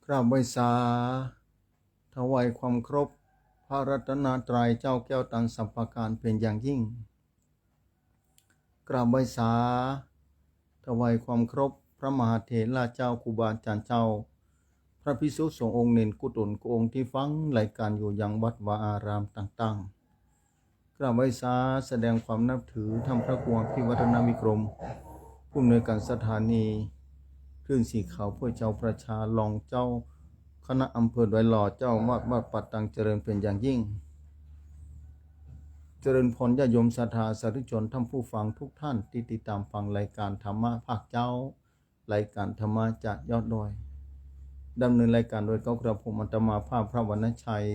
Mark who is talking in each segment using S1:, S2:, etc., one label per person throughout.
S1: กราบไหว้สาถวายความเคารพพระรัตนตรัยเจ้าแก้วตันสัพพการเป็นอย่างยิ่งกราบไหว้สาถวายความเคารพพระมหาเถรเจ้าครูบาอาจารย์เจ้าพระภิกษุสงฆ์องค์เน้นกุศลองค์ที่ฟังรายการอยู่ยังวัดวาอารามต่างๆกราบไหว้สาแสดงความนับถือทำพระกวงพิวัฒนวิกรมผู้อำนวยการสถานีคลื่นสีขาวเพื่อเจ้าประชารองเจ้าคณะอำเภอดอยหล่อเจ้าวาดวัดปัดตังเจริญเป็นอย่างยิ่งเจริญพรญาโยมศรัทธาสาธุชนท่านผู้ฟังทุกท่านที่ติดตามฟังรายการธรรมะภาคเจ้ารายการธรรมะจากยอดดอยดำเนินรายการโดยกระผมอัตมาภาพพระวรรณชัย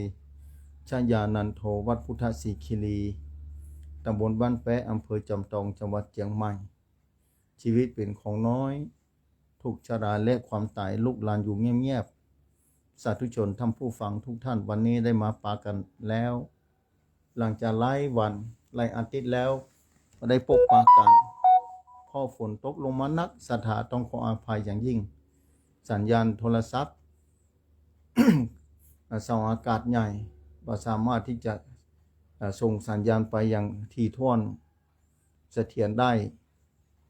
S1: ชยานันโทวัดพุทธศรีคีรีตำบลบ้านแปะอำเภอจอมทองจังหวัดเชียงใหม่ชีวิตเป็นของน้อยทุกชราและความตายลุกลานอยู่เงียบๆสาธุชนท่านผู้ฟังทุกท่านวันนี้ได้มาปากันแล้วหลังจากหลายวันหลายอาทิตย์แล้วได้พบปะกันพอฝนตกลงมานักสถาต้องขออภัยอย่างยิ่งสัญญาณโทรศัพท์ ส่องอากาศใหญ่บ่สามารถที่จะส่งสัญญาณไปอย่างถี่ถ้วนเสถียรได้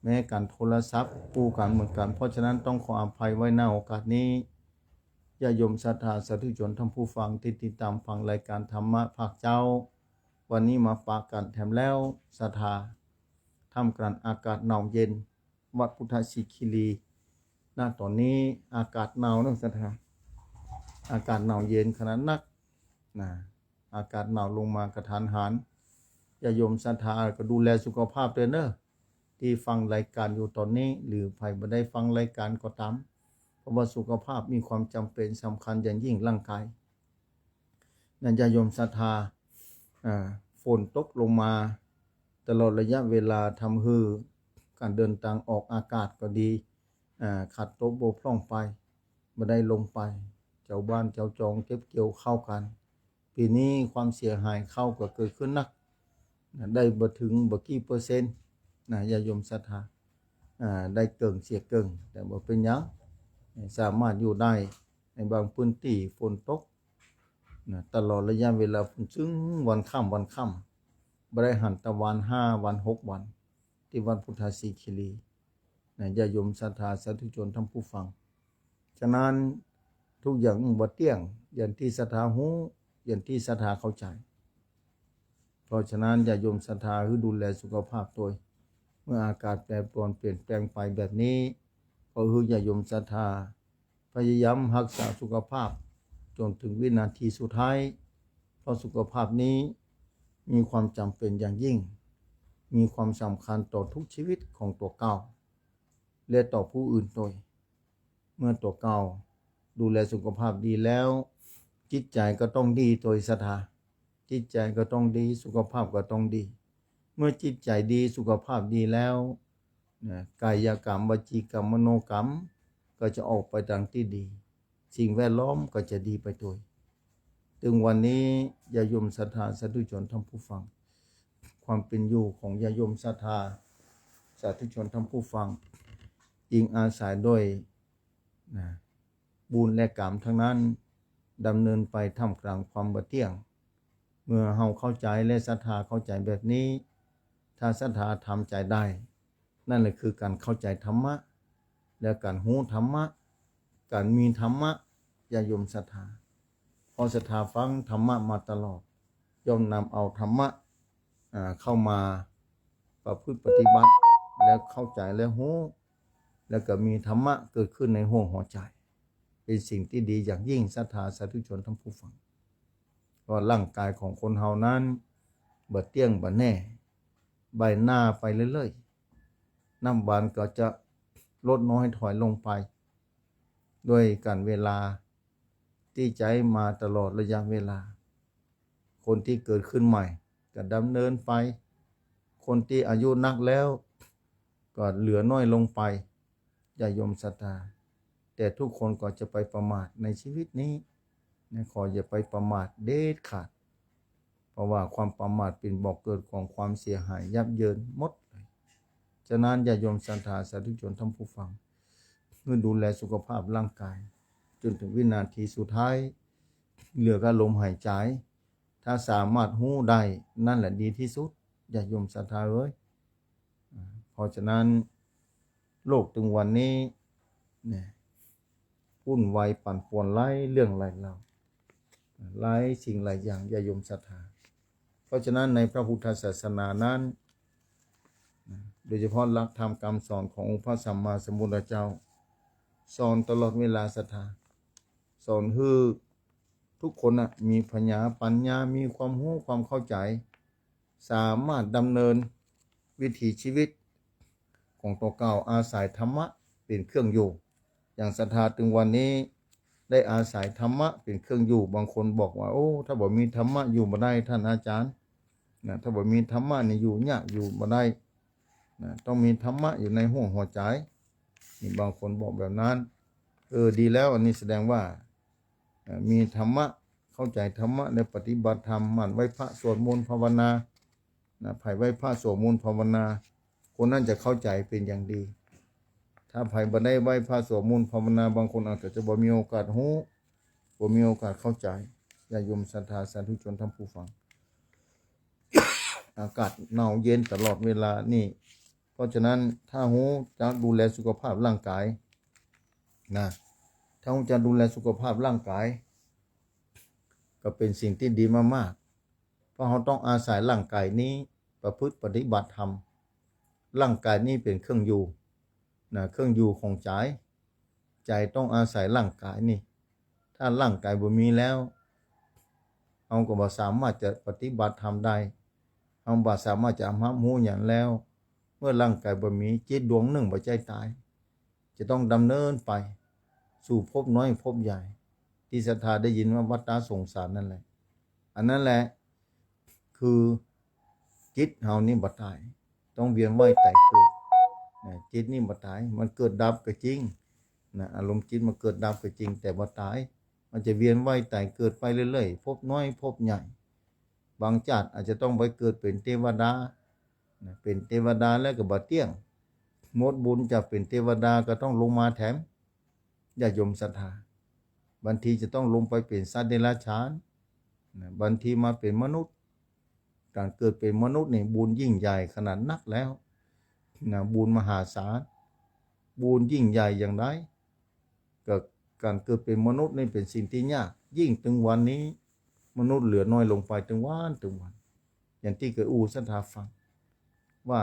S1: แม้การโทรศัพท์ปูกันเหมือนกันเพราะฉะนั้นต้องขออภัยไว้ณโอกาสนี้ญาโยมศรัทธาสาธุชนท่านผู้ฟังที่ติดตามฟังรายการธรรมะภาคเจ้าวันนี้มาปากันแถมแล้วศรัทธาท่ามกลางอากาศหนาวเย็นวัดพุทธศรีคีรีณตอนนี้อากาศหนาวนะศรัทธาอากาศหนาวเย็นขนาดนักอากาศหนาวลงมากระทันหันญาโยมศรัทธาก็ดูแลสุขภาพด้วยเนอะที่ฟังรายการอยู่ตอนนี้หรือใครไม่ได้ฟังรายการก็ตามเพราะว่าสุขภาพมีความจำเป็นสำคัญอย่างยิ่งร่างกายนั่นญาโยมศรัทธาฝนตกลงมาตลอดระยะเวลาทำให้การเดินทางออกอากาศก็ดีขัดตกบกพร่องไปไม่ได้ลงไปเจ้าบ้านเจ้าจองเก็บเกี่ยวเข้ากันปีนี้ความเสียหายเข้าก็เกิดขึ้นนักได้บ่ถึงบ่กี่เปอร์เซ็นต์ญาโยมศรัทธาได้เกิงเสียเกิงแต่บ่เป็นหยังสามารถอยู่ได้ในบางพื้นที่ฝนตกตลอดระยะเวลาฝนซึ่งวันค่ำบ่ได้หันตะวัน5 วัน 6 วันที่วัดพุทธศรีคีรีญาโยมศรัทธาสาธุชนท่านผู้ฟังฉะนั้นทุกอย่างบ่เที่ยงอย่างที่ศรัทธาฮู้อย่างที่ศรัทธาเข้าใจเพราะฉะนั้นญาโยมศรัทธาคือดูแลสุขภาพตัวเมื่ออากาศแปรปรวนเปลี่ยนแปลงไปแบบนี้ก็คือญาโยมศรัทธาพยายามรักษาสุขภาพจนถึงวินาทีสุดท้ายเพราะสุขภาพนี้มีความจำเป็นอย่างยิ่งมีความสำคัญต่อทุกชีวิตของตัวเก่าและต่อผู้อื่นด้วยเมื่อตัวเก่าดูแลสุขภาพดีแล้วจิตใจก็ต้องดีโดยศรัทธาจิตใจก็ต้องดีสุขภาพก็ต้องดีเมื่อจิตใจดีสุขภาพดีแล้วกายกรรมวจีกรรมมโนกรรมก็จะออกไปทางที่ดีสิ่งแวดล้อมก็จะดีไปด้วยถึงวันนี้ญาโยมศรัทธาสาธุชนท่านผู้ฟังความเป็นอยู่ของญาโยมศรัทธาสาธุชนท่านผู้ฟังอิงอาศัยด้วยบุญและกรรมทั้งนั้นดำเนินไปท่ามกลางความบ่เที่ยงเมื่อเฮาเข้าใจและศรัทธาเข้าใจแบบนี้ถ้าศรัทธาทำใจได้นั่นแหละคือการเข้าใจธรรมะและการรู้ธรรมะการมีธรรมะญาโยมศรัทธาพอศรัทธาฟังธรรมะมาตลอดย่อมนำเอาธรรมะเข้ามาประพฤติปฏิบัติแล้วเข้าใจและรู้แล้วก็มีธรรมะเกิดขึ้นในหัวใจเป็นสิ่งที่ดีอย่างยิ่งศรัทธาสาธุชนทั้งผู้ฟังก็ร่างกายของคนเฮานั้นบ่เที่ยงบ่แน่ใบหน้าไปเรื่อยๆน้ำบานก็จะลดน้อยถอยลงไปด้วยการเวลาที่ใจมาตลอดระยะเวลาคนที่เกิดขึ้นใหม่ก็ดำเนินไปคนที่อายุนักแล้วก็เหลือน้อยลงไปอย่ายมศรัทธาแต่ทุกคนก็จะไปประมาทในชีวิตนี้ขออย่าไปประมาทเด็ดขาดเพราะว่าความประมาทเป็นบ่อกเกิดของความเสียหายยับเยินหมดเลยฉะนั้นอย่ายมศรัทธาสาธุชนท่านผู้ฟังเพื่อดูแลสุขภาพร่างกาย จนถึงวินาทีสุดท้ายเหลือก็ลมหายใจถ้าสามารถหู้ได้นั่นแหละดีที่สุดญาติโยมศรัทธาเอ้ยเพราะฉะนั้นโลกถึงวันนี้เนี่ยวุ่นวายปั่นป่วนหลายเรื่องหลายราวหลายสิ่งหลายอย่างญาติโยมศรัทธาเพราะฉะนั้นในพระพุทธศาสนานั้นโดยเฉพาะหลักธรรมคำสอนขององค์พระสัมมาสัมพุทธเจ้าสอนตลอดเวลาศรัทธาสอนให้ทุกคนมีปัญญามีความรู้ความเข้าใจสามารถดำเนินวิถีชีวิตของตัวเก่าอาศัยธรรมะเป็นเครื่องอยู่อย่างศรัทธาถึงวันนี้ได้อาศัยธรรมะเป็นเครื่องอยู่บางคนบอกว่าโอ้ถ้าบอกมีธรรมะอยู่บ่ได้ท่านอาจารย์นะถ้าบอกมีธรรมะนี่อยู่ยากอยู่บ่ได้นะต้องมีธรรมะอยู่ในห้วงหัวใจนี่บางคนบอกแบบนั้นดีแล้วอันนี้แสดงว่ามีธรรมะเข้าใจธรรมะในปฏิบัติธรรมหมั่นไหว้พระสวดมนต์ภาวนาไผ่ไหว้พระสวดมนต์ภาวนาคนนั้นจะเข้าใจเป็นอย่างดีถ้าไผ่บ่ได้ไหว้พระสวดมนต์ภาวนาบางคนอาจจะบ่มีโอกาสหูบ่มีโอกาสเข้าใจญาติโยมศรัทธาสาธุชนท่านผู้ฟัง อากาศหนาวเย็นตลอดเวลานี่เพราะฉะนั้นถ้าหูจะดูแลสุขภาพร่างกายนะถ้าหูจะดูแลสุขภาพร่างกายก็เป็นสิ่งที่ดีมากๆเพราะเราต้องอาศัยร่างกายนี้ประพฤติปฏิบัติธรรมร่างกายนี้เป็นเครื่องอยู่นะเครื่องอยู่ของใจใจต้องอาศัยร่างกายนี่ถ้าร่างกายบ่มีแล้วเราก็บ่สามารถจะปฏิบัติธรรมได้เราบ่สามารถจะรับรู้หยังแล้วเมื่อร่างกายบ่มีจิตดวงหนึ่งบ่ใจตายจะต้องดำเนินไปสู่ภพน้อยภพใหญ่ที่ศรัทธาได้ยินว่าวัฏฏะสงสารนั่นแหละอันนั้นแหละคือจิตเฮานี่บ่ตายต้องเวียนว่ายตายเกิดจิตนี่บ่ตายมันเกิดดับก็จริงนะอารมณ์จิตมันเกิดดับก็จริงแต่บ่ตายมันจะเวียนว่ายตายเกิดไปเรื่อยๆภพน้อยภพใหญ่บางชาติอาจจะต้องไปเกิดเป็นเทวดาเป็นเทวดาแล้วก็บ่เที่ยงหมดบุญจะเป็นเทวดาก็ต้องลงมาแถมญาติโยมศรัทธาบางทีจะต้องลงไปเป็นสัตว์เดรัจฉานบางทีมาเป็นมนุษย์การเกิดเป็นมนุษย์นี่บุญยิ่งใหญ่ขนาดนักแล้วบุญมหาศาลบุญยิ่งใหญ่อย่างไรก็การเกิดเป็นมนุษย์นี่เป็นสิ่งที่ยากยิ่งถึงวันนี้มนุษย์เหลือน้อยลงไปถึงวันอย่างที่เคยศรัทธาฟังว่า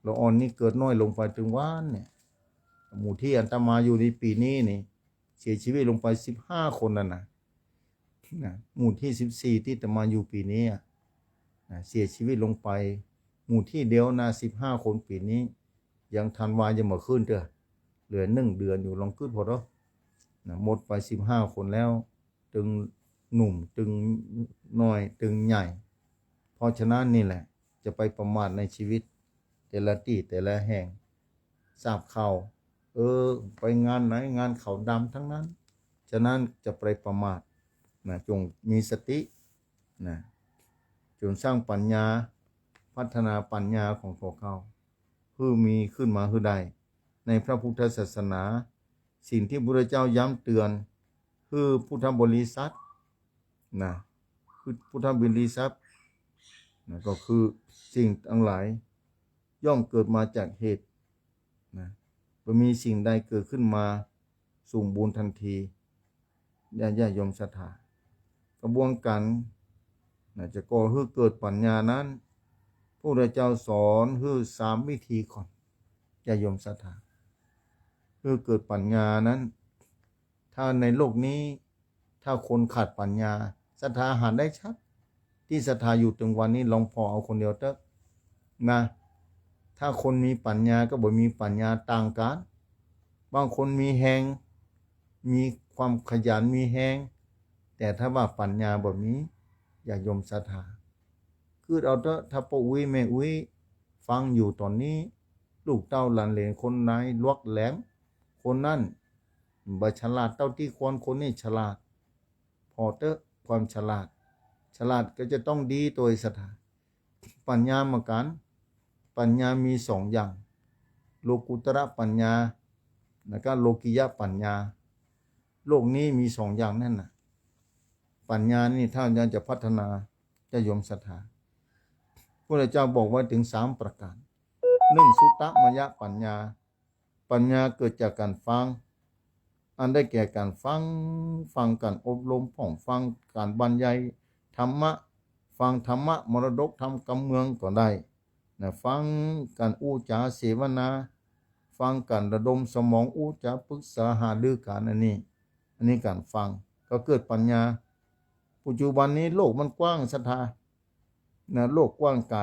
S1: ละออนนี่เกิดน้อยลงไปถึงวันเนี่ยหมู่ที่อาตมาอยู่ในปีนี้นี่เสียชีวิตลงไป15 คนนะหมู่ที่14ที่อาตมาอยู่ปีนี้เสียชีวิตลงไปหมู่ที่เดียว15 คนปีนี้ยังธันวายังมาขึ้นเด้อเหลือ1 เดือนอยู่ลองขึ้นพอเนาะหมดไป15 คนแล้วตึงหนุ่มตึงน้อยตึงใหญ่เพราะฉะนั้นนี่แหละจะไปประมาทในชีวิตแต่ละที่แต่ละแห่งทราบข่าวไปงานไหนงานเขาดำทั้งนั้นฉะนั้นจะไปประมาทจงมีสติจงสร้างปัญญาพัฒนาปัญญาของพวกเขาเพื่อมีขึ้นมาคือใดในพระพุทธศาสนาสิ่งที่พระพุทธเจ้าย้ำเตือนคือพุทธบริษัทคือพุทธบริษัทก็คือสิ่งทั้งหลายย่อมเกิดมาจากเหตุบ่มีสิ่งใดเกิดขึ้นมาสมบูรณ์ทันทีญาติโยมศรัทธากระบวนการจะก่อให้เกิดปัญญานั้นพระพุทธเจ้าสอนให้3 วิธีก่อนญาติโยมศรัทธาเพื่อเกิดปัญญานั้นถ้าในโลกนี้ถ้าคนขาดปัญญาศรัทธาหาได้ชัดที่ศรัทธาอยู่ถึงวันนี้ลองพอเอาคนเดียวเถอะถ้าคนมีปัญญาก็บ่มีปัญญาต่างกันบางคนมีแฮงมีความขยันมีแฮงแต่ถ้าว่าปัญญาบ่มีอย่าโยมศรัทธาคือเอาเถอะถ้าปู่อุ้ยแม่อุ้ยฟังอยู่ตอนนี้ลูกเต้าหลานเหลนคนไหนลวกแหลมคนนั้นบ่ฉลาดเท่าที่ควรคนนี้ฉลาดพอเถอะความฉลาดก็จะต้องดีตัวศรัทธาปัญญาเหมือนกันปัญญามี2 อย่างโลกุตระปัญญาแล้วก็โลกิยะปัญญา โลกนี้มีสองอย่างนั่นน่ะปัญญานี่ถ้าอยากจะพัฒนาจะโยมศรัทธาพระเจ้าบอกไว้ถึง3ประการ1สุตตมยปัญญาปัญญาเกิดจากการฟังอันได้แก่การฟังการอบรมผ่องฟังการบรรยายธรรมะฟังธรรมะมรดกธรรมกำเมืองก็ได้นะฟังการอู้จาเสวนาฟังการระดมสมองอู้จาปรึกษาหารือกันอันนี้การฟังก็เกิดปัญญาปัจจุบันนี้โลกมันกว้างศรัทธานะโลกกว้างไกล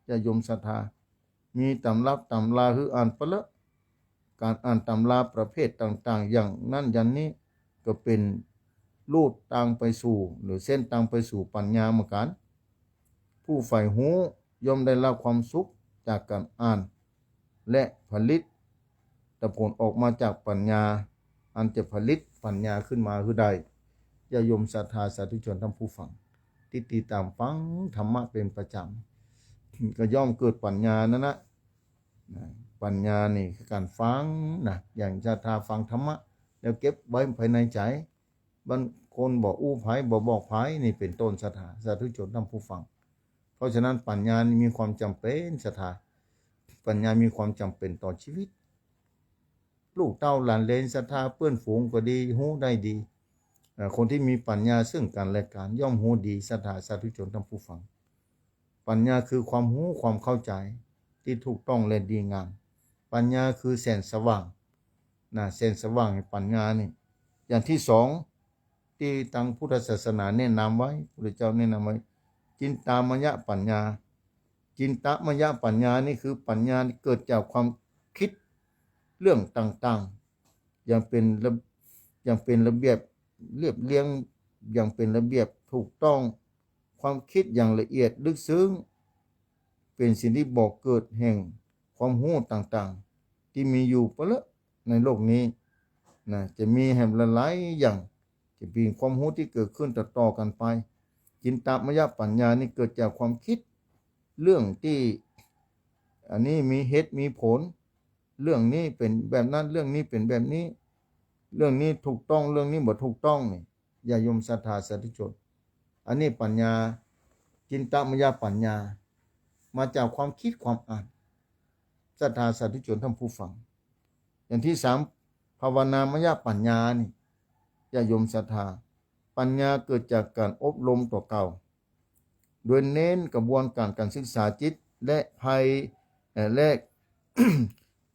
S1: จะยมศรัทธามีตำรับตำราคืออ่านไปละการอ่านตำราประเภทต่างๆอย่างนั้นอย่างนี้ก็เป็นรูดทางไปสู่หรือเส้นทางไปสู่ปัญญาเหมือนกันผู้ใฝ่หูย่อมได้รับความสุขจากการอ่านและผลิตแต่ผลออกมาจากปัญญาอันจะผลิตปัญญาขึ้นมาคือใดญาโยมศรัทธาสาธุชนท่านผู้ฟังที่ติดตามฟังธรรมะเป็นประจำก็ย่อมเกิดปัญญานั่นนะปัญญานี่คือการฟังนะอย่างศรัทธาฟังธรรมะแล้วเก็บไว้ภายในใจบางคนบอกอู้ไผบอกไผนี่เป็นต้นศรัทธาสาธุชนท่านผู้ฟังเพราะฉะนั้นปัญญานี่มีความจำเป็นศรัทธาปัญญามีความจำเป็นต่อชีวิตลูกเต้าหลานเลนศรัทธาเพื่อนฝูงก็ดีหู้ได้ดีคนที่มีปัญญาซึ่งกันและกันย่อมหู้ดีศรัทธาสาธุชนท่านผู้ฟังปัญญาคือความรู้ความเข้าใจที่ถูกต้องและดีงามปัญญาคือแสงสว่างแสงสว่างในปัญญานี่อย่างที่สองที่ทางพุทธศาสนาแนะนำไว้พระเจ้าแนะนำไว้จินตามยปัญญาจินตามยปัญญานี่คือปัญญาที่เกิดจากความคิดเรื่องต่างๆอย่างเป็นระเบียบเรียบเรียงอย่างเป็นระเบียบถูกต้องความคิดอย่างละเอียดลึกซึ้งเป็นสิ่งที่บอกเกิดแห่งความรู้ต่างๆที่มีอยู่เปล่าในโลกนี้จะมีแห่งหลายๆอย่างจะเป็นความรู้ที่เกิดขึ้นต่อๆกันไปจินตามยปัญญานี่เกิดจากความคิดเรื่องที่อันนี้มีเหตุมีผลเรื่องนี้เป็นแบบนั้นเรื่องนี้เป็นแบบนี้เรื่องนี้ถูกต้องเรื่องนี้บ่ถูกต้องนี่อย่าโยมศรัทธาสาธุชนอันนี้ปัญญาจินตามยปัญญามาจากความคิดความอ่านศรัทธาสาธุชนท่านผู้ฟังอย่างที่3ภาวนามยปัญญานี่อย่าโยมศรัทธาปัญญาเกิดจากการอบรมตัวเก่าโดยเน้นกระบวนการศึกษาจิตและภัยและ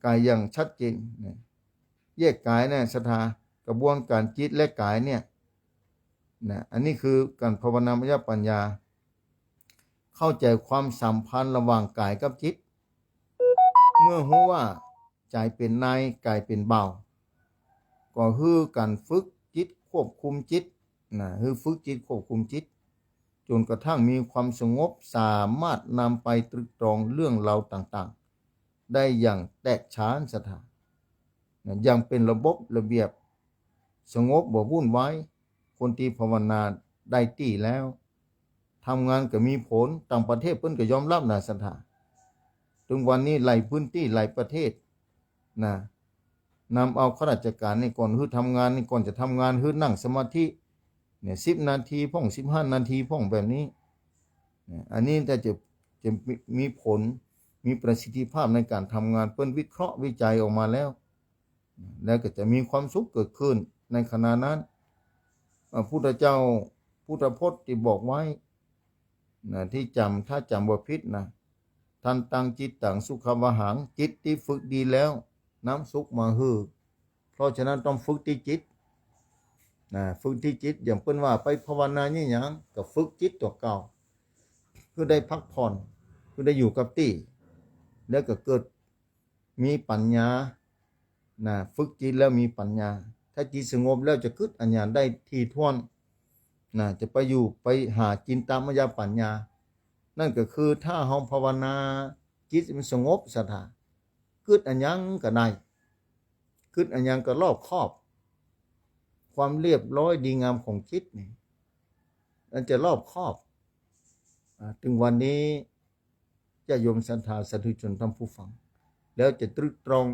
S1: กายอย่างชัดเจนแยกกายศรัทธากระบวนการจิตและกายเนี่ยอันนี้คือการภาวนามยปัญญาเข้าใจความสัมพันธ์ระหว่างกายกับจิตเมื่อรู้ว่าใจเป็นนายกายเป็นเบาก็คือการฝึกจิตควบคุมจิตคือฝึกจิตควบคุมจิตจนกระทั่งมีความสงบสามารถนำไปตรึกตรองเรื่องราวต่างๆได้อย่างแตกฉานศรัทธาอย่างเป็นระบบระเบียบสงบบ่วุ่นวายคนที่ภาวนาได้ที่แล้วทำงานก็มีผลต่างประเทศเพิ่นก็ยอมรับศรัทธาถึงวันนี้หลายพื้นที่หลายประเทศนำเอาข้าราชการนี่ก่อนทำงานนี่ก่อนจะทำงานนั่งสมาธิ10 นาทีพ่อง15 นาทีพ่องแบบนี้อันนี้แต่จะมีผลมีประสิทธิภาพในการทำงานเพิ่นวิเคราะห์วิจัยออกมาแล้วก็จะมีความสุขเกิดขึ้นในขณะนั้นพุทธเจ้าพุทธพจน์ที่บอกไว้ที่ถ้าจำบ่ผิดท่านตั้งจิตตังสุขวหังจิตที่ฝึกดีแล้วน้ำสุขมาฮือเพราะฉะนั้นต้องฝึกที่จิตฝึกที่จิตอย่างเพิ่นว่าไปภาวนานี่หยังก็ฝึกจิตตัวเก่าเพื่อได้พักผ่อนเพื่อได้อยู่กับที่แล้วก็เกิดมีปัญญาฝึกจิตแล้วมีปัญญาถ้าจิตสงบแล้วจะคิดอัญญาได้ทีท่วนจะไปหาจินตามยปัญญานั่นก็คือถ้าเฮาภาวนาจิตมันสงบศรัทธาคิดอัญญังก็ได้คิดอัญญังก็รอบคอบความเรียบร้อยดีงามของจิตนี่มันจะรอบคอบถึงวันนี้จะโยมศรัทธาสาธุชนท่านผู้ฟังแล้วจะตรึกตรอง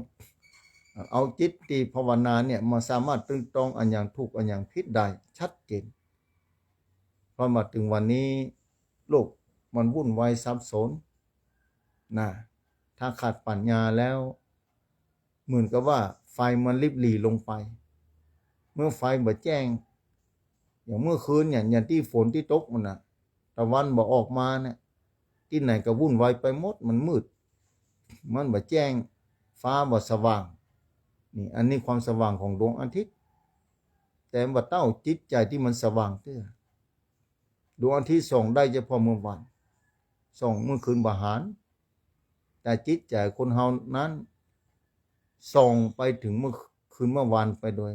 S1: เอาจิตที่ภาวนาเนี่ยมาสามารถตรึกตรองอันอย่างถูกอันอย่างผิดได้ชัดเจนพอมาถึงวันนี้โลกมันวุ่นวายซับซ้อนนะถ้าขาดปัญญาแล้วเหมือนกับว่าไฟมันลิบหลีลงไปเมื่อไฟบ่แจ้งอย่างเมื่อคืนเนี่ยอย่างที่ฝนที่ตกมันนะตะวันบ่ออกมาเนี่ยที่ไหนก็วุ่นวายไปหมดมันมืดมันบ่แจ้งฟ้าบ่สว่างนี่อันนี้ความสว่างของดวงอาทิตย์แต่บ่เต้าจิตใจที่มันสว่างเตื้อดวงอาทิตย์ส่องได้เฉพาะเมื่อวันส่องเมื่อคืนบ่หารแต่จิตใจคนเฮานั้นส่องไปถึงเมื่อคืนเมื่อวานไปโดย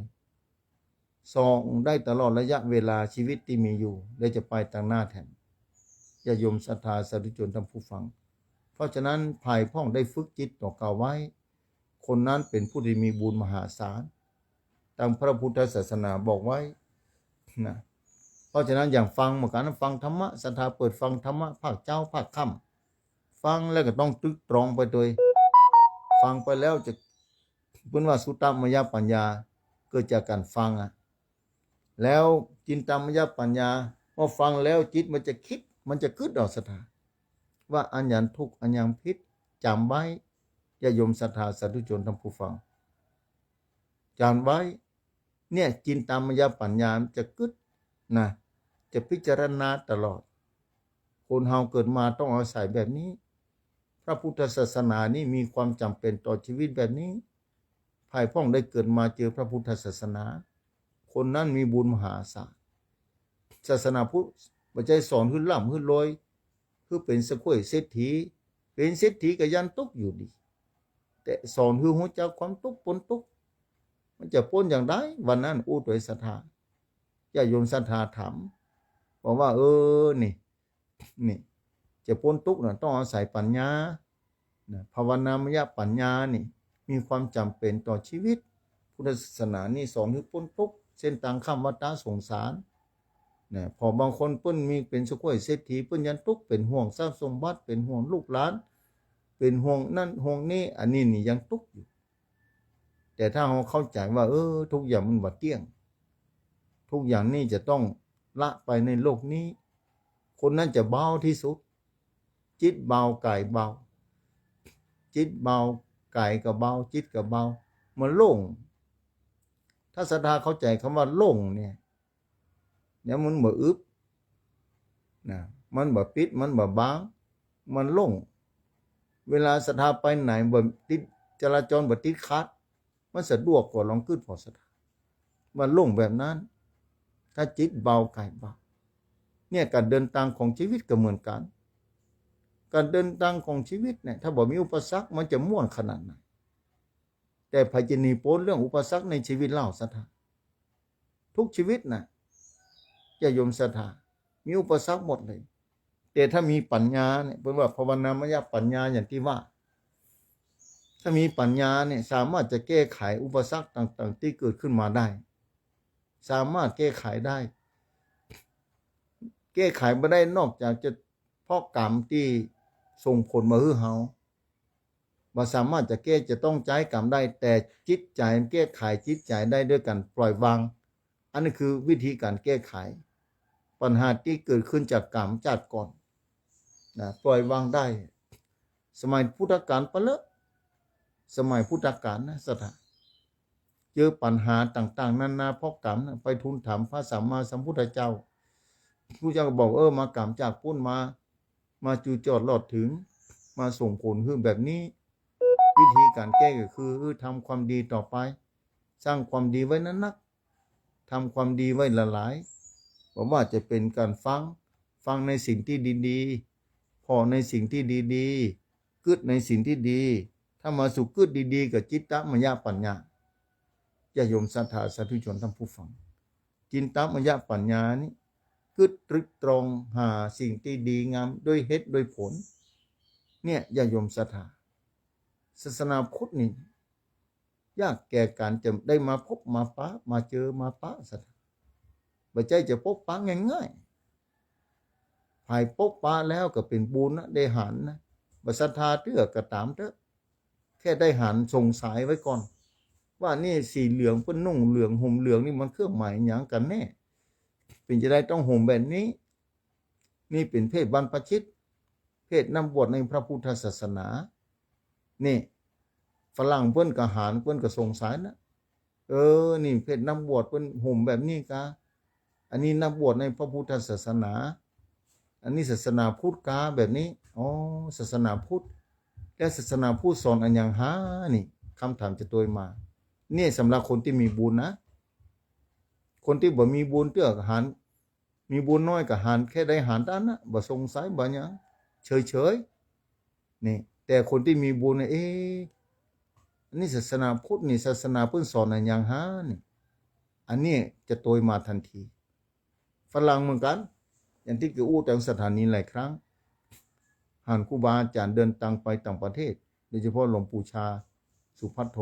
S1: ส่องได้ตลอดระยะเวลาชีวิตที่มีอยู่และจะไปต่างหน้าแทนญาติโยมศรัทธาสาธุชนท่านผู้ฟังเพราะฉะนั้นภายพ่องได้ฝึกจิตต่อเก่าไว้คนนั้นเป็นผู้ที่มีบุญมหาศาลตามพระพุทธศาสนาบอกไว้นะเพราะฉะนั้นอย่างฟังเมื่อการฟังธรรมะศรัทธาเปิดฟังธรรมะภาคเจ้าภาคค่ำฟังแล้วก็ต้องตึกตรองไปโดยฟังไปแล้วจะเป็นว่าสุตตมยปัญญาเกิดจากการฟังแล้วจินตมยปัญญาพอฟังแล้วจิตมันจะคิดมันจะกึศออกศรัทธาว่าอันอย่างทุกข์อันอย่างผิดจำไว้ญาติโยมศรัทธาสาธุชนท่านผู้ฟังจำไว้เนี่ยจินตามยปัญญาจะกึศนะจะพิจารณาตลอดคนเฮาเกิดมาต้องอาศัยแบบนี้พระพุทธศาสนานี่มีความจำเป็นต่อชีวิตแบบนี้ภายพ่องได้เกิดมาเจอพระพุทธศาสนาคนนั้นมีบุญมหาศาลศาสนาพุทธบ่ใจสอนขึ้นล่ำขึ้นลอยคือเป็นสกุยเศรษฐีเป็นเศรษฐีก็ยันตุกอยู่ดีแต่สอนคือหัวใจความตุกปนตุกมันจะพ้นอย่างไรวันนั้นอู้ตัวศรัทธาญาติโยมศรัทธาถามบอกว่านี่จะพ้นทุกข์ต้องอาศัยปัญญาภาวนามยปัญญานี่มีความจำเป็นต่อชีวิตพุทธศาสนานี่สอนให้พ้นทุกข์เส้นทางข้ามวัฏสงสารพอบางคนเปิ้นมีเป็นสุขวยเศรษฐีเปิ้นยันทุกข์เป็นห่วงทรัพย์สมบัติเป็นห่วงลูกหลานเป็นห่วงนั่นห่วงนี้อันนี้นี่ยังทุกข์อยู่แต่ถ้าเราเข้าใจว่าทุกอย่างมันบ่เที่ยงทุกอย่างนี่จะต้องละไปในโลกนี้คนนั้นจะเบาที่สุดจิตเบากายเบาจิตเบากายก็เบาจิตก็เบามันโล่งถ้าศรัทธาเข้าใจคำว่าโล่งเนี่ยมันบ่อึบนะมันบ่ปิดมันบ่บางมันโล่งเวลาศรัทธาไปไหนบ่ติดจราจรบ่ติดขัดมันสะดวกกว่าลองขึ้นพอศรัทธามันโล่งแบบนั้นถ้าจิตเบากายเบาเนี่ยการเดินทางของชีวิตก็เหมือนกันการเดินทางของชีวิตเนี่ยถ้าบ่มีอุปสรรคมันจะม่วนขนาดไหนแต่ภัยจะหนีพ้นเรื่องอุปสรรคในชีวิตเล่าศรัทธาทุกชีวิตนะจะโยมศรัทธามีอุปสรรคหมดเลยแต่ถ้ามีปัญญาเนี่ยเป็นว่าภาวนามยปัญญาอย่างที่ว่าถ้ามีปัญญาเนี่ยสามารถจะแก้ไขอุปสรรคต่างๆที่เกิดขึ้นมาได้สามารถแก้ไขได้แก้ไขไม่ได้นอกจากจะเพราะกรรมที่ส่งผลมาให้เฮาบ่สามารถจะแก้จะต้องใช้กรรมได้แต่จิตใจแก้ไขจิตใจได้ด้วยการปล่อยวางอันนี้คือวิธีการแก้ไขปัญหาที่เกิดขึ้นจากกรรมชาติก่อนปล่อยวางได้สมัยพุทธกาลปะเลอะสมัยพุทธกาลนะสถาเจอปัญหาต่างๆนานาเพราะกรรมไปทูลถามพระสัมมาสัมพุทธเจ้าผู้เจ้าก็บอกมากรรมจากปุ้นมาจูจอดหลอดถึงมาส่งผลคือแบบนี้วิธีการแก้ก็คือทำความดีต่อไปสร้างความดีไว้นั้นนักทำความดีไว้ละหลายบอกว่าจะเป็นการฟังในสิ่งที่ดีๆพอในสิ่งที่ดีๆกึศในสิ่งที่ดีถ้ามาสู่กึศดีๆกับจิตตมยปัญญาญาติโยมศรัทธาสาธุชนท่านผู้ฟังจินตมยปัญญานี้กึศตรึกตรองหาสิ่งที่ดีงามด้วยเหตุด้วยผลเนี่ยญาติโยมศรัทธาศาสนาพุทธนี่ยากแก่การจะได้มาพบมาปะมาเจอมาปะศรัทธาบ่ใจจะพบปะง่ายๆภายพบปะแล้วก็เป็นบุญนะได้หันนะบ่ศรัทธาเตื้อก็ตามเถอะแค่ได้หันส่งสายไว้ก่อน ว่านี่สีเหลืองเปิ้นนุ่งเหลืองห่มเหลืองนี่มันเครื่องหมายหยังกันแน่เป็นจะได้ต้องห่มแบบนี้ นี่เป็นเพศบรรพชิตเพศนำบวชในพระพุทธศาสนานี่ฝรั่งเปิ้นก็หารเปิ้นก็สงสัยนะนี่เพศนำบวชเปิ้นห่มแบบนี้กะอันนี้นำบวชในพระพุทธศาสนาอันนี้ศาสนาพุทธกาแบบนี้ศาสนาพุทธและศาสนาพุทธสอนอันยังหานี่คำถามจะตัวมานี่สำหรับคนที่มีบุญนะคนที่บ่มีบุญเตื้อหารมีบุญน้อยกับหารแค่ได้หารด้านนะบ่สงสัยบ่หยังเฉยนี่แต่คนที่มีบุญเนี่ยนี่ศาสนาพุทธนี่ศาสนาเพิ่นสอนอันยังหานี่อันนี้จะตัวมาทันทีฝรั่งเหมือนกันอย่างที่เกี่ยวแต่สถานีหลายครั้งหานครูบาอาจารย์เดินทางไปต่างประเทศโดยเฉพาะหลวงปู่ชาสุภัทโท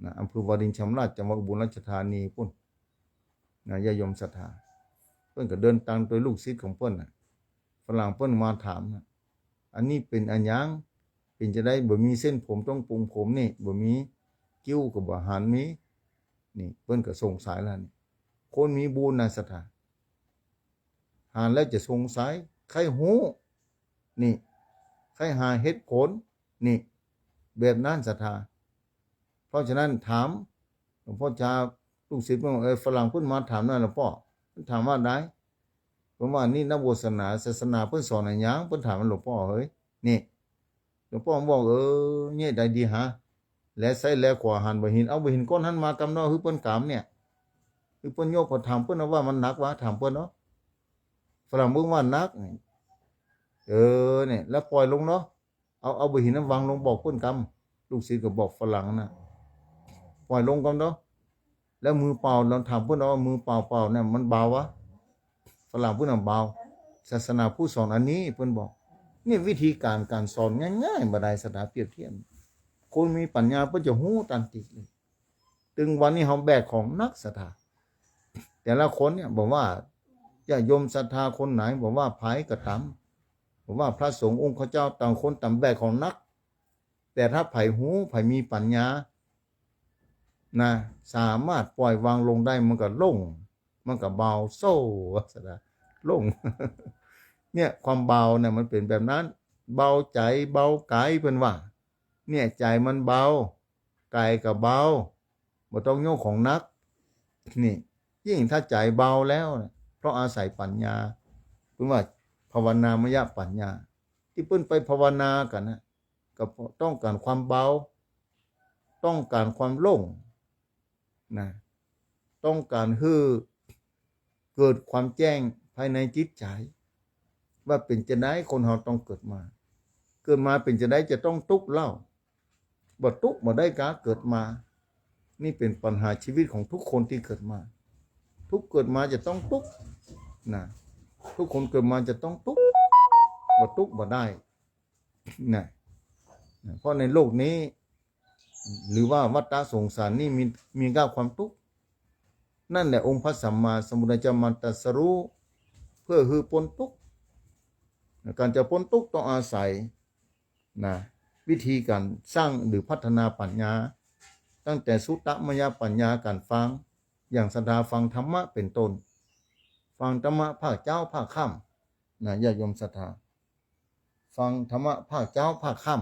S1: นะอำเภอวารินชำราบจังหวัดอุบลราชธานีพุ่นนะญาติโยมศรัทธาเพิ่นก็เดินทางโดยลูกศิษย์ของเพิ่นน่ะฝรั่งเพิ่นมาถามนะอันนี้เป็นอันยังเป็นจะได้บ่มีเส้นผมต้องปรุงผมนี่บ่มีกิ้วก็บ่หันมีนี่เพิ่นก็สงสัยแล้วนี่คนมีบุญนะศรัทธาหานแล้วจะสงสัยใครฮู้นี่ใครหาเหตุผลนี่แบบนั้นศรัทธาเพราะฉะนั้นถามหลวงพ่อชาลูกศิษย์ว่าฝรั่งเพิ่นมาถามนั่นหลวงพ่อเพิ่นถามว่าได้ผมว่านี่นักศาสนาเพิ่นสอนอันหยังเพิ่นถามหลวงพ่อเฮ้ยนี่หลวงพ่อบอกเนี่ยได้ดีหาและใส่แลขวาหันบ่หินเอาบ่หินก้อนหันมากำเนาะคือเพิ่นกามเนี่ยคือเพิ่นโยกพอถามเพิ่นว่ามันหนักวะถามเพิ่นเนาะฝรั่งบอกว่าหนักเนี่ยแล้วปล่อยลงเนาะเอาบ่หินนั้นวางลงบอกเพิ่นกำลูกศิษย์ก็บอกฝรั่งนะปล่อยลงกำเนาะแล้วมือเปล่าเราถามเพิ่นว่ามือเปล่าเนี่ยมันเบาวะฝรั่งเพิ่นเบาศาสนาผู้สอนอันนี้เพิ่นบอกนี่วิธีการสอนง่ายๆบ่ได้สถาเปรียบเทียบคนมีปัญญาเพิ่นจะฮู้ทันทีเลยถึงวันนี้เฮาแบกของนักศรัทธาแต่ละคนเนี่ยบอกว่าญาติโยมศรัทธาคนไหนบอกว่าไผก็ตามบอกว่าพระสงฆ์องค์เจ้าต่างคนต่างแบกของนักแต่ถ้าไผฮู้ไผมีปัญญานะสามารถปล่อยวางลงได้มันก็โล่งมันก็เบาโซ่ศรัทธาโล่ง เนี่ยความเบาเนี่ยมันเป็นแบบนั้นเบาใจเบากายเพิ่นว่าเนี่ยใจมันเบากายก็เบาบ่ต้องโยกของนักนี่ยิ่งถ้าใจเบาแล้วเพราะอาศัยปัญญาเพิ่นว่าภาวนามยปัญญาที่เพิ่นไปภาวนากันนะก็ต้องการความเบาต้องการความโล่งนะต้องการให้เกิดความแจ้งภายในจิตใจว่าเป็นจะได้คนเราต้องเกิดมาเป็นจะได้จะต้องทุกข์เล่าบ่ทุกข์บ่ได้กะเกิดมานี่เป็นปัญหาชีวิตของทุกคนที่เกิดมาทุกเกิดมาจะต้องทุกข์นะทุกคนเกิดมาจะต้องทุกข์บ่ทุกข์บ่ได้นะเพราะในโลกนี้หรือว่าวัฏฏะสงสารนี่มีก้าวความทุกข์นั่นแหละองค์พระสัมมาสัมพุทธเจ้ามาตรัสรู้เพื่อคือพ้นทุกข์การจะพ้นทุกข์ต้องอาศัยนะวิธีการสร้างหรือพัฒนาปัญญาตั้งแต่สุตตมยปัญญาการฟังอย่างศรัทธาฟังธรรมะเป็นต้นฟังธรรมะภาคเจ้าภาคค่ำนะญาติโยมศรัทธาฟังธรรมะภาคเจ้าภาคค่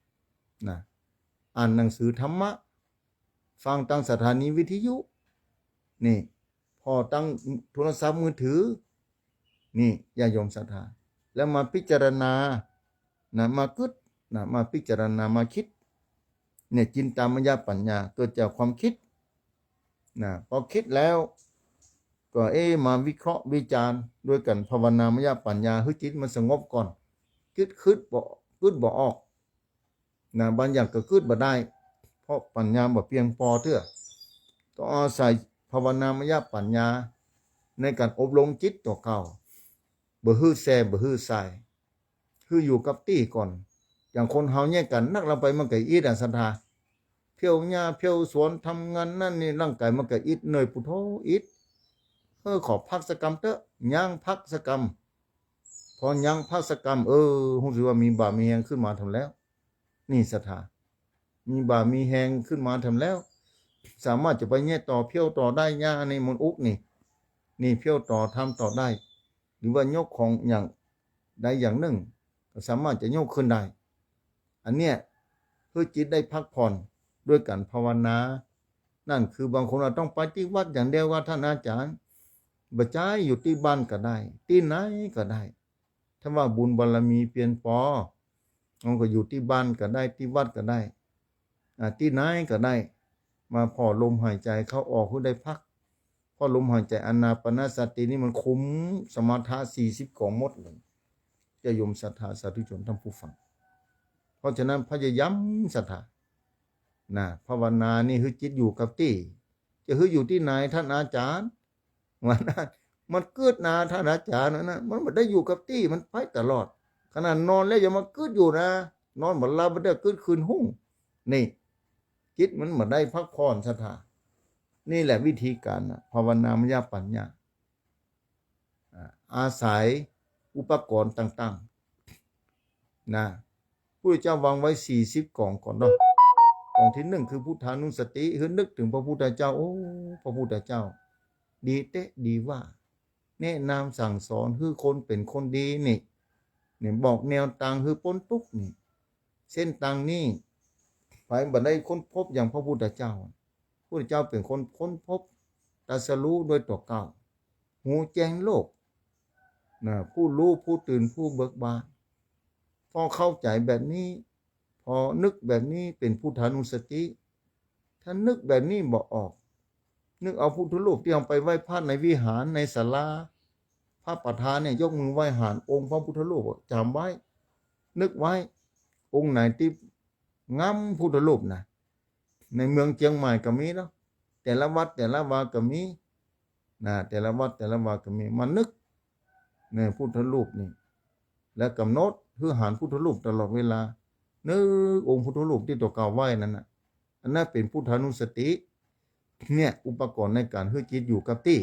S1: ำนะอ่านหนังสือธรรมะฟังตั้งสถานีวิทยุนี่พอตั้งโทรศัพท์มือถือนี่ญาติโยมศรัทธาแล้วมาพิจารณานะมาคิดนะมาพิจารณามาคิดเนี่ยจินตามยปัญญาเกิดจากความคิดนะพอคิดแล้วก็มาวิเคราะห์วิจารณ์ด้วยกันภาวนามยปัญญาให้จิตมันสงบก่อนคิดบ่ออกนะบางอย่างก็คิดบ่ได้เพราะปัญญาบ่เพียงพอเท่าต้องอาศัยภาวนามยปัญญาในการอบรมจิตตัวเก่าบ่ฮื้อแซ่บ่ฮื้อใส่คืออยู่กับตี้ก่อนอย่างคนเฮาแยกกันนักเราไปมันก็อิดศรัทธาเที่ยวหญ้าเที่ยวสวนทำงานนั่นนี่ร่างกายมันก็อิดเหนื่อยพุทโธอิดขอพักสักกรรมเถอะย่างพักสักกรรมพอย่างพักสักกรรมรู้สึกว่ามีบาปมีแรงขึ้นมาทำแล้วนี่ศรัทธา มีบ่ามีแหงขึ้นมาทำแล้ว สามารถจะไปแง่ต่อเพี้ยวต่อได้ย่าในมนอุกนี่เพี้ยวต่อทำต่อได้ หรือว่ายกของอย่างใดอย่างหนึ่งก็สามารถจะยกขึ้นได้ อันเนี้ยเพื่อจิตได้พักผ่อนด้วยการภาวนา นั่นคือบางคนเราต้องไปที่วัดอย่างเดียวว่าท่านอาจารย์บจายอยู่ที่บ้านก็ได้ที่ไหนก็ได้ถ้าว่าบุญบารมีเปลี่ยนปอมันก็อยู่ที่บ้านก็ได้ที่วัดก็ได้ที่ไหนก็ได้มาพอลมหายใจเข้าออกเพื่อได้พักพอลมหายใจอานาปานสตินี่มันคุ้มสมถะ40ของหมดเลยจะยมศรัทธาสาธุชนท่านผู้ฟังเพราะฉะนั้นพยายามศรัทธาภาวนานี่คือจิตอยู่กับที่จะคืออยู่ที่ไหนท่านอาจารย์วันนั้นมันเกิดนาท่านอาจารย์นะมันไม่ได้อยู่กับที่มันไปตลอดขนาดนอนแล้วอย่ามาเกิดอยู่นะนอนบัดลาบัดได้เกิดคืนหุ่งนี่จิตมันไม่ได้พักผ่อนศรัทธานี่แหละวิธีการภาวนามยปัญญาอาศัยอุปกรณ์ต่างๆพระพุทธเจ้าวางไว้40กล่องก่อนเนาะกล่องที่1คือพุทธานุสติคือนึกถึงพระพุทธเจ้าโอ้พระพุทธเจ้าดีเตะดีว่าแนะนำสั่งสอนคือคนเป็นคนดีนี่บอกแนวทางคือพ้นทุกข์นี่เส้นทางนี้ไปบัดได้ค้นพบอย่างพระพุทธเจ้าพระพุทธเจ้าเป็นคนค้นพบตรัสรู้โดยตัวเก่าหูแจ้งโลกผู้รู้ผู้ตื่นผู้เบิกบานพอเข้าใจแบบนี้พอนึกแบบนี้เป็นพุทธานุสติถ้านึกแบบนี้บอกออกนึกเอาพุทธรูปที่เอาไปไหว้พระในวิหารในศาลาพระประธานเนี่ยยกมือไหว้หานองค์พระพุทธรูปจำไว้นึกไว้องค์ไหนที่งามพุทธรูปในเมืองเชียงใหม่ก็มีเนาะแต่ละวัดแต่ละวาก็มีแต่ละวัดแต่ละวาก็มีมานึกในพุทธรูปนี่และกำหนดคือหานพุทธรูปตลอดเวลานึกองค์พุทธรูปที่ตัวเก่าไหว้นั่นอันนั้นเป็นพุทธานุสติเนี่ยอุปกรณ์ในการให้จิตอยู่กับที่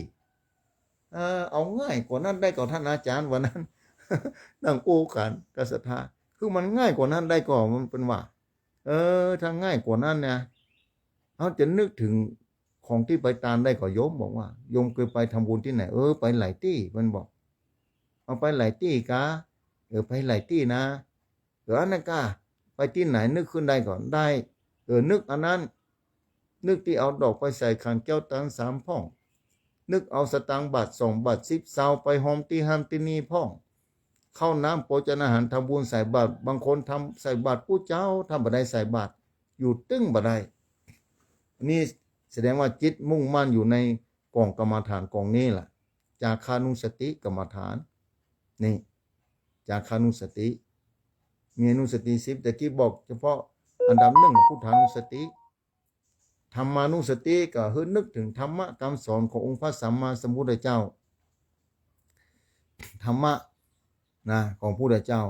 S1: เอาง่ายกว่านั้นได้ก่อนท่านอาจารย์วันนั้น นั่งโอ้กันกษัตริย์คือมันง่ายกว่านั้นได้ก่อนมันเป็นว่าถ้าง่ายกว่านั้นเนี่ยเขาจะนึกถึงของที่ไปตามได้ก็โยมบอกว่าโยมเคยไปทำบุญที่ไหนไปหลายที่มันบอกเอาไปหลายที่กะไปหลายที่นะอันนั้นกะไปที่ไหนนึกขึ้นได้ก่อนได้นึกอันนั้นนึกที่เอาดอกไปใส่ขันแก้วตัง3พ่องนึกเอาสตางค์บาท2 บาท10เซาไปหอมที่ห้ามที่นี่พ่องเข้าน้ำโภชนาหารทำบุญใส่บาตรบางคนทำใส่บาตรผู้เจ้าทำบัดได้ใส่บาตรอยู่ตึ้งบัดได้นี่แสดงว่าจิตมุ่งมั่นอยู่ในกองกรรมฐานกองนี้แหละจาคานุสติกรรมฐานนี่จาคานุสติมีอนุสติ10แต่กี้บอกเฉพาะอันดับ1พุทธานุสติธรรมานุสติก็คือนึกถึงธรรมะคำสอนขององค์พระสัมมาสัมพุทธเจ้าธรรมะของพระพุทธเจ้า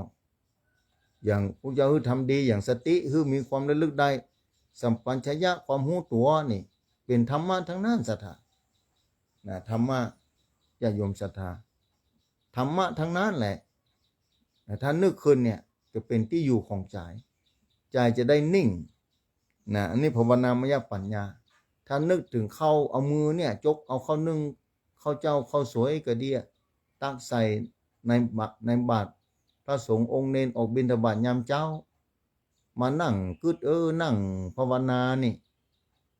S1: อย่างพระเจ้าคือทำดีอย่างสติคือมีความระลึกได้สัมปัญชยะความรู้ตัวนี่เป็นธรรมะทั้งนั้นศรัทธาธรรมะญาติโยมศรัทธาธรรมะทั้งนั้นแหละถ้านึกขึ้นเนี่ยจะเป็นที่อยู่ของใจจะได้นิ่งอันนี้ภาวนามยปัญญาถ้านึกถึงเข้าเอามือเนี่ยจกเอาเข้านึ่งเข้าเจ้าเข้าสวยกระเดียตักใส่ในบาตรพระสงฆ์องค์เนนออกบิณฑบาตยามเจ้ามานั่งกึดนั่งภาวนานี่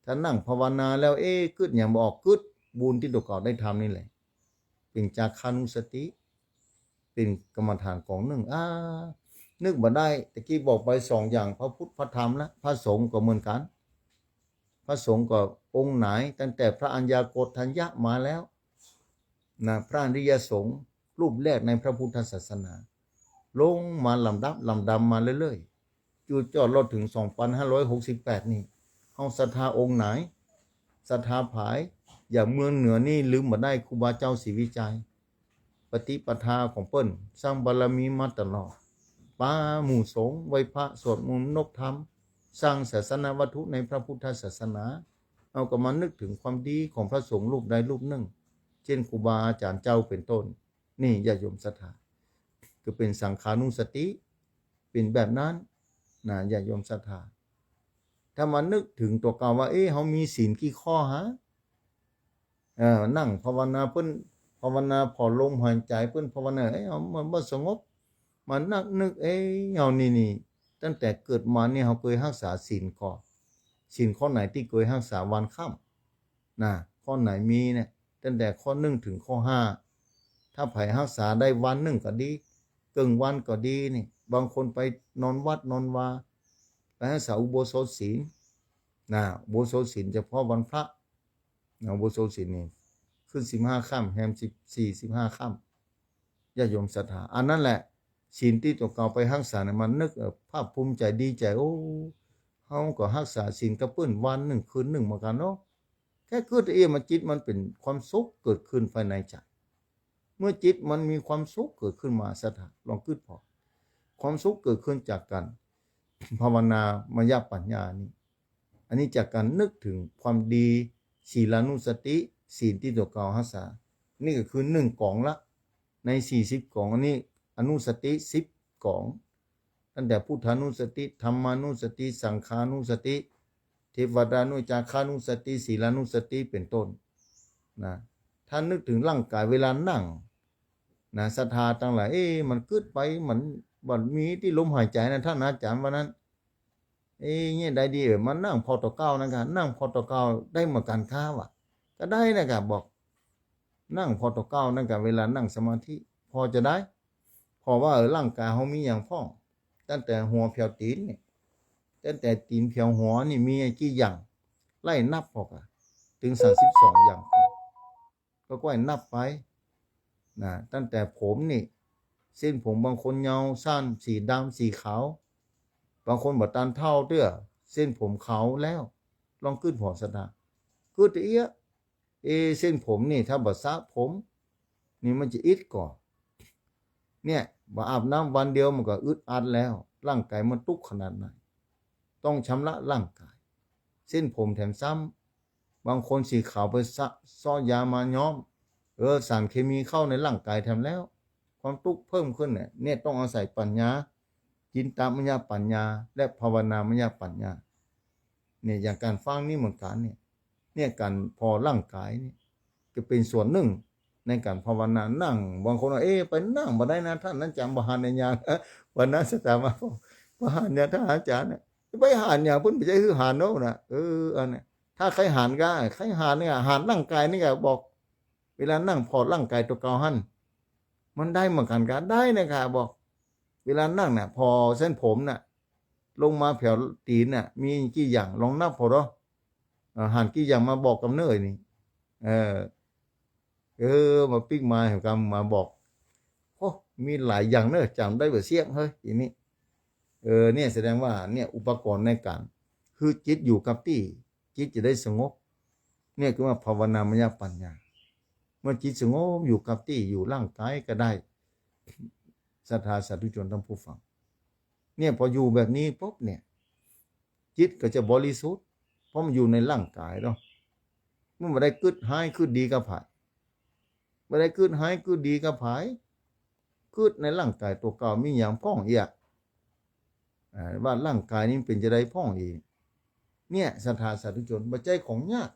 S1: ถ้านั่งภาวนาแล้วกึดอย่างบอกกึดบุญที่ตัวเก่าได้ทำนี่แหละเป็นจาคานุสติเป็นกรรมฐานของหนึ่งนึกมาได้ตะกี้บอกไป2อย่างพระพุทธพระธรรมและพระสงฆ์ก็เหมือนกันพระสงฆ์ก็องค์ไหนตั้งแต่พระอัญญาโกฏทัญญะมาแล้วพระอริยสงฆ์รูปแรกในพระพุทธศาสนาลงมาลำดับมาเรื่อยๆจุดจอดเราถึง2568นี่เฮาศรัทธาองค์ไหนศรัทธาผายอย่างเมืองเหนือนี่ลืมมาได้ครูบาเจ้าศรีวิจัยปฏิปทาของเปิ้นสร้างบารมีมาตลอดป้าหมู่สงฆ์ไหว้พระสวดมนต์นบธรรมสร้างศาสนาวัตถุในพระพุทธศาสนาเอาก็มานึกถึงความดีของพระสงฆ์รูปใดรูปหนึ่งเช่นครูบาอาจารย์เจ้าเป็นต้นนี่ญาติโยมศรัทธาก็เป็นสังขานุสติเป็นแบบนั้นญาติโยมศรัทธา ถ้ามานึกถึงตัวเก่าว่าเฮามีศีลกี่ข้อฮะนั่งภาวนาเพิ่นภาวนาพอลมหายใจเพิ่นภาวนาเอามันบ่สงบมันนึกเฮานี่ตั้งแต่เกิดมาเนี่ยเฮาเคยรักษาศีลข้อศีลข้อไหนที่เคยรักษาวันค่ำนะข้อไหนมีเนี่ยตั้งแต่ข้อ1ถึงข้อ5ถ้าไผรักษาได้วันหนึ่งก็ดีครึ่งวันก็ดีนี่บางคนไปนอนวัดนอนวาไปรักษาอุโบสถศีลนะอุโบสถศีลเฉพาะวันพระนะอุโบสถศีลนี่ขึ้น15ค่ำแรม14 15ค่ำญาติโยมศรัทธาอันนั้นแหละศีลที่ตัวเก่าไปรักษาเนี่ยมันนึกภาคภูมิใจดีใจโอ้เฮาก็รักษาศีลกับเปิ้นวันหนึ่งคืนหนึ่งเหมือนกันเนาะแค่คือมันจิตมันเป็นความสุขเกิดขึ้นภายในใจเมื่อจิตมันมีความสุขเกิดขึ้นมาศรัทธาลองคิดพอความสุขเกิดขึ้นจากการภาวนามยปัญญานี่อันนี้จากการนึกถึงความดีศีลานุสติศีลที่ตัวเก่ารักษานี่ก็คือ1กล่องละใน40กล่องอันนี้อนุสติ10กล่องตั้งแต่พุทธานุสติธรรมานุสติสังฆานุสติเทวดานุจาคานุสติศีลานุสติเป็นต้นนะถ้านึกถึงร่างกายเวลานั่งนะศรัทธาทั้งหลายมันกึดไปมันบ่มีที่ลมหายใจนะท่านอาจารย์วันนั้นเนี่ยได้ดีมันนั่งพอต่อเก้านะครับนั่งพอต่อเก้าได้เหมือนกันค้าว่ะก็ได้นะครับบอกนั่งพอต่อเก้านั่นกับเวลานั่งสมาธิพอจะได้พอว่าร่างกายเฮามีอย่างพ้องตั้งแต่หัวเพียวตีนนี่ตั้งแต่ตีนเพียวหัวนี่มีกี่อย่างไล่นับพอกอะถึง32อย่างก็ค่อยนับไปนะตั้งแต่ผมนี่เส้นผมบางคนยาวสั้นสีดำสีขาวบางคนบ่ตันเท่าเด้อเส้นผมขาวแล้วลองขึ้นหัวสดาคือเส้นผมนี่ถ้าบ่สระผมนี่มันจะอิดก่อนเนี่ยบ่อาบน้ำวันเดียวมันก็อึดอัดแล้วร่างกายมันตุกขนาดไหนต้องชำระร่างกายเส้นผมแถมซ้ำบางคนสีขาวไปซ่อยามาย้อมสารเคมีเข้าในร่างกายแถมแล้วความทุกข์เพิ่มขึ้นเนี่ยต้องอาศัยปัญญาจินตามยปัญญาและภาวนามยปัญญาเนี่ยอย่างการฟังนี่เหมือนกันเนี่ยการพอร่างกายนี่จะเป็นส่วนหนึ่งในการภาวนานั่งบางคนว่าไปนั่งบ่ได้นะท่านนั้นจำบ่หานในญาณวันนั้นสตามาบ่หานเนี่ยท่านอาจารย์เนี่ยไปหานอย่างเพิ่นบ่ใช่คือหานเนาะนะอันนี้ถ้าใครหานก็ใครหานเนี่ยหานร่างกายนี่ก็บอกเวลานั่งพอร่างกายตัวเก่าหั่นมันได้เหมือนกันก็ได้นะครับบอกเวลานั่งน่ะพอเส้นผมน่ะลงมาแผ่วตีนน่ะมีกี่อย่างลองนับพอเนาะหันกี่อย่างมาบอกกับเนยนี่มาปิ๊กมาเห็นกำมาบอกโอ้มีหลายอย่างเนอะจำได้แบบเสียงเฮ้ยทีนี้เนี่ยแสดงว่าเนี่ยอุปกรณ์ในการคือจิตอยู่กับที่จิตจะได้สงบเนี่ยคือว่าภาวนามยปัญญาเมื่อจิตสงบอยู่กับที่อยู่ร่างกายก็ได้ศรัทธาสาธุชนทั้งผู้ฟังเนี่ยพออยู่แบบนี้ปุ๊บเนี่ยจิตก็จะบริสุทธิ์เพราะมันอยู่ในร่างกายเนาะมันไม่ได้กึดหายกึดดีกับผายไม่ได้กึดหายกึดดีกับผายกึดในร่างกายตัวเก่ามีอย่างพ้องอีกว่าร่างกายนี้เป็นจะได้พ้องอีกเนี่ยศรัทธาสาธุชนบ่ใจของยาก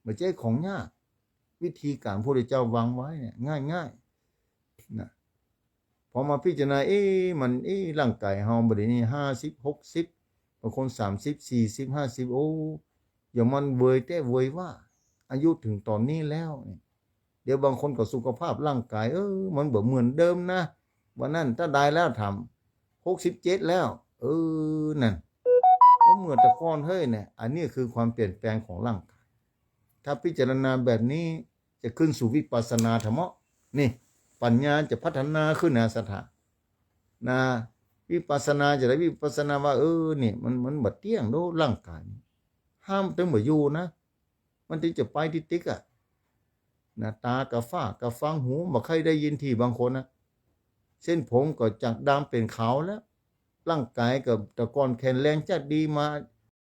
S1: บ่ใจของยากวิธีการพระพุทธเจ้าวางไว้เนี่ยง่ายๆนะพอมาพิจารณามันร่างกายเฮาบ่ได้นี่50 60บางคน30 40 50อย่างมันเวยแต่เวยว่าอายุถึงตอนนี้แล้วเดี๋ยวบางคนก็สุขภาพร่างกายมันบ่เหมือนเดิมนะวันนั้นถ้าได้แล้วทำ67แล้วนั่นก็เหมือนแต่ก่อนเฮ้ยเนี่ยอันนี้คือความเปลี่ยนแปลงของร่างกายถ้าพิจารณาแบบนี้จะขึ้นสู่วิปัสสนาธรรมะนี่ปัญญาจะพัฒนาขึ้นนะศรัทธานะวิปัสสนาจะได้วิปัสสนาว่านี่มันบ่เที่ยงโดร่างกายห้ามถึงบ่อยู่นะมันถึงจะไปที่ติ๊กนะตากับฟ้ากับฟังหูบ่ใครได้ยินที่บางคนนะเส้นผมก็จากดำเป็นขาวแล้วร่างกายกับตะกอนแข็งแรงจัดดีมา